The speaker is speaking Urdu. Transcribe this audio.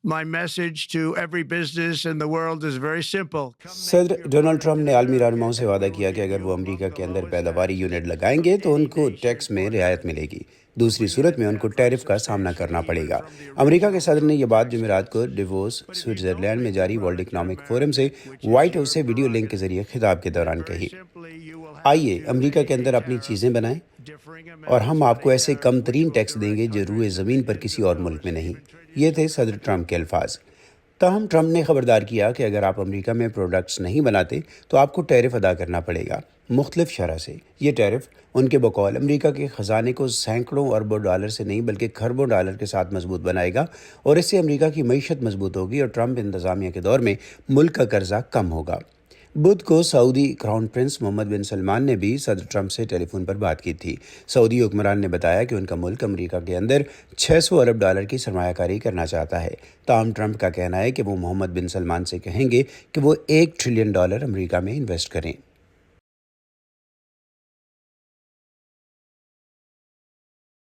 My message to every business in the world is very simple. صدر ڈونلڈ ٹرمپ نے عالمی رہنماؤں سے وعدہ کیا کہ اگر وہ امریکہ کے اندر پیداواری یونٹ لگائیں گے تو ان کو ٹیکس میں رعایت ملے گی، دوسری صورت میں ان کو ٹیرف کا سامنا کرنا پڑے گا۔ امریکہ کے صدر نے یہ بات جمعرات کو ڈیووس سوئٹزرلینڈ میں جاری ورلڈ اکنامک فورم سے وائٹ ہاؤس سے ویڈیو لنک کے ذریعے خطاب کے دوران کہی۔ آئیے امریکہ کے اندر اپنی چیزیں بنائیں اور ہم آپ کو ایسے کم ترین ٹیکس دیں گے جو روئے زمین پر کسی اور ملک میں نہیں۔ یہ تھے صدر ٹرمپ کے الفاظ۔ تاہم ٹرمپ نے خبردار کیا کہ اگر آپ امریکہ میں پروڈکٹس نہیں بناتے تو آپ کو ٹیرف ادا کرنا پڑے گا، مختلف شرح سے۔ یہ ٹیرف ان کے بقول امریکہ کے خزانے کو سینکڑوں اربوں ڈالر سے نہیں بلکہ کھربوں ڈالر کے ساتھ مضبوط بنائے گا، اور اس سے امریکہ کی معیشت مضبوط ہوگی اور ٹرمپ انتظامیہ کے دور میں ملک کا قرضہ کم ہوگا۔ بدھ کو سعودی کراؤن پرنس محمد بن سلمان نے بھی صدر ٹرمپ سے ٹیلی فون پر بات کی تھی۔ سعودی حکمران نے بتایا کہ ان کا ملک امریکہ کے اندر 600 ارب ڈالر کی سرمایہ کاری کرنا چاہتا ہے۔ تاہم ٹرمپ کا کہنا ہے کہ وہ محمد بن سلمان سے کہیں گے کہ وہ $1 ٹریلین امریکہ میں انویسٹ کریں۔